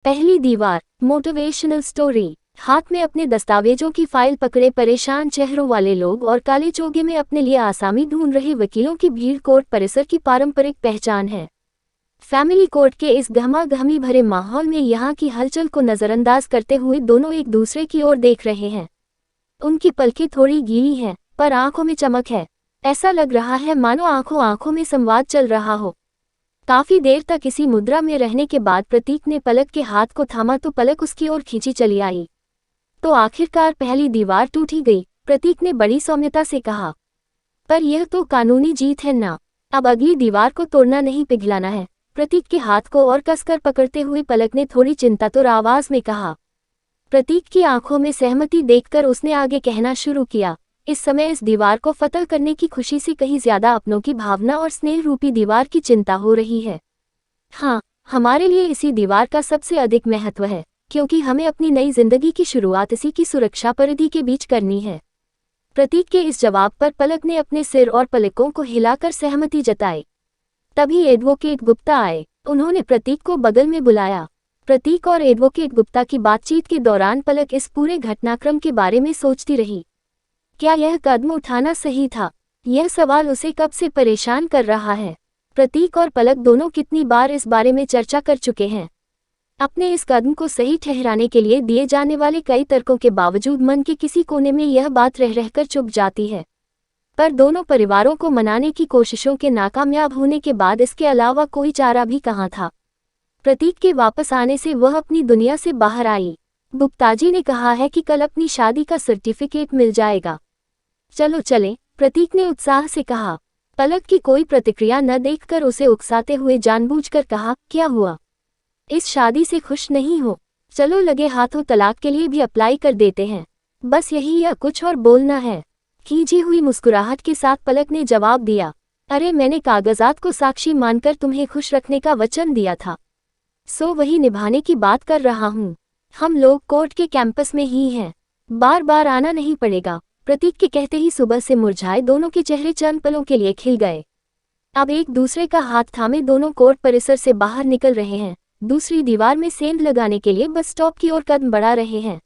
पहली दीवार motivational story. हाथ में अपने दस्तावेजों की फाइल पकड़े परेशान चेहरों वाले लोग और काले चोगे में अपने लिए आसामी ढूंढ रहे वकीलों की भीड़ कोर्ट परिसर की पारंपरिक पहचान है। फैमिली कोर्ट के इस गहमा-गहमी भरे माहौल में यहाँ की हलचल को नजरअंदाज करते हुए दोनों एक दूसरे की ओर देख रहे हैं। उनकी पलकें थोड़ी गीली हैं, पर आंखों में चमक है। ऐसा लग रहा है मानो आंखों आंखों में संवाद चल रहा हो। काफी देर तक इसी मुद्रा में रहने के बाद प्रतीक ने पलक के हाथ को थामा तो पलक उसकी ओर खींची चली आई। तो आखिरकार पहली दीवार टूट ही गई, प्रतीक ने बड़ी सौम्यता से कहा। पर यह तो कानूनी जीत है ना, अब अगली दीवार को तोड़ना नहीं पिघलाना है। प्रतीक के हाथ को और कसकर पकड़ते हुए पलक ने थोड़ी चिंतातुर आवाज में कहा। प्रतीक की आंखों में सहमति देखकर उसने आगे कहना शुरू किया। इस समय इस दीवार को फतह करने की खुशी से कहीं ज्यादा अपनों की भावना और स्नेह रूपी दीवार की चिंता हो रही है। हाँ, हमारे लिए इसी दीवार का सबसे अधिक महत्व है, क्योंकि हमें अपनी नई जिंदगी की शुरुआत इसी की सुरक्षा परिधि के बीच करनी है। प्रतीक के इस जवाब पर पलक ने अपने सिर और पलकों को हिलाकर सहमति जताई। तभी एडवोकेट गुप्ता आए। उन्होंने प्रतीक को बगल में बुलाया। प्रतीक और एडवोकेट गुप्ता की बातचीत के दौरान पलक इस पूरे घटनाक्रम के बारे में सोचती रही। क्या यह कदम उठाना सही था? यह सवाल उसे कब से परेशान कर रहा है। प्रतीक और पलक दोनों कितनी बार इस बारे में चर्चा कर चुके हैं। अपने इस कदम को सही ठहराने के लिए दिए जाने वाले कई तर्कों के बावजूद मन के किसी कोने में यह बात रह रहकर चुप जाती है। पर दोनों परिवारों को मनाने की कोशिशों के नाकामयाब होने के बाद इसके अलावा कोई चारा भी कहाँ था। प्रतीक के वापस आने से वह अपनी दुनिया से बाहर आई। गुप्ताजी ने कहा है कि कल अपनी शादी का सर्टिफिकेट मिल जाएगा। चलो चलें, प्रतीक ने उत्साह से कहा। पलक की कोई प्रतिक्रिया न देखकर उसे उकसाते हुए जानबूझकर कहा, क्या हुआ? इस शादी से खुश नहीं हो? चलो लगे हाथों तलाक के लिए भी अप्लाई कर देते हैं। बस यही या कुछ और बोलना है? खींची हुई मुस्कुराहट के साथ पलक ने जवाब दिया। अरे, मैंने कागजात को साक्षी मानकर तुम्हें खुश रखने का वचन दिया था, सो वही निभाने की बात कर रहा हूँ। हम लोग कोर्ट के कैंपस में ही हैं, बार बार आना नहीं पड़ेगा। प्रतीक के कहते ही सुबह से मुरझाए दोनों के चेहरे चंद पलों के लिए खिल गए। अब एक दूसरे का हाथ थामे दोनों कोर्ट परिसर से बाहर निकल रहे हैं। दूसरी दीवार में सेंध लगाने के लिए बस स्टॉप की ओर कदम बढ़ा रहे हैं।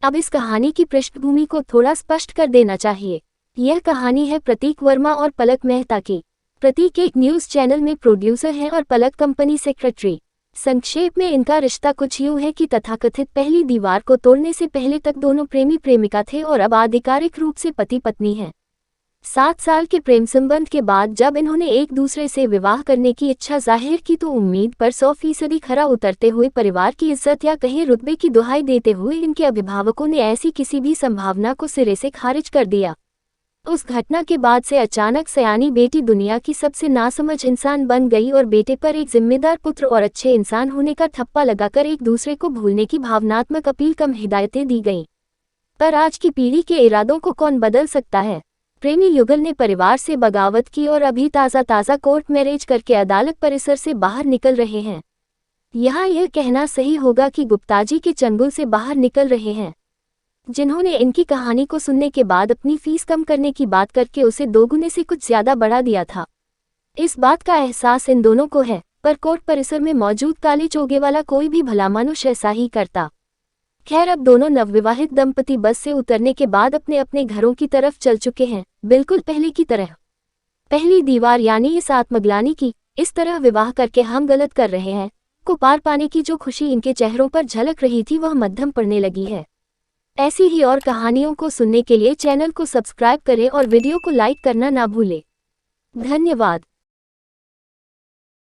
अब इस कहानी की पृष्ठभूमि को थोड़ा स्पष्ट कर देना चाहिए। यह कहानी है प्रतीक वर्मा और पलक मेहता की। प्रतीक एक न्यूज चैनल में प्रोड्यूसर है और पलक कंपनी सेक्रेटरी। संक्षेप में इनका रिश्ता कुछ यूं है कि तथाकथित पहली दीवार को तोड़ने से पहले तक दोनों प्रेमी प्रेमिका थे और अब आधिकारिक रूप से पति पत्नी हैं। 7 साल के प्रेम संबंध के बाद जब इन्होंने एक दूसरे से विवाह करने की इच्छा जाहिर की तो उम्मीद पर 100% खरा उतरते हुए परिवार की इज्जत या कहीं रुतबे की दुहाई देते हुए इनके अभिभावकों ने ऐसी किसी भी संभावना को सिरे से खारिज कर दिया। उस घटना के बाद से अचानक सयानी बेटी दुनिया की सबसे नासमझ इंसान बन गई और बेटे पर एक जिम्मेदार पुत्र और अच्छे इंसान होने का ठप्पा लगाकर एक दूसरे को भूलने की भावनात्मक अपील कम हिदायतें दी गईं। पर आज की पीढ़ी के इरादों को कौन बदल सकता है? प्रेमी युगल ने परिवार से बगावत की और अभी ताज़ा कोर्ट मैरिज करके अदालत परिसर से बाहर निकल रहे हैं। यहाँ यह कहना सही होगा कि गुप्ताजी के चंगुल से बाहर निकल रहे हैं, जिन्होंने इनकी कहानी को सुनने के बाद अपनी फीस कम करने की बात करके उसे दोगुने से कुछ ज्यादा बढ़ा दिया था। इस बात का एहसास इन दोनों को है, पर कोर्ट परिसर में मौजूद काले चोगे वाला कोई भी भला मनुष्य ऐसा ही करता। खैर, अब दोनों नवविवाहित दंपति बस से उतरने के बाद अपने अपने घरों की तरफ चल चुके हैं, बिल्कुल पहले की तरह। पहली दीवार यानी इस आत्मग्लानि की, इस तरह विवाह करके हम गलत कर रहे हैं, को पार पाने की जो खुशी इनके चेहरों पर झलक रही थी वह मध्यम पड़ने लगी है। ऐसी ही और कहानियों को सुनने के लिए चैनल को सब्सक्राइब करें और वीडियो को लाइक करना ना भूलें। धन्यवाद।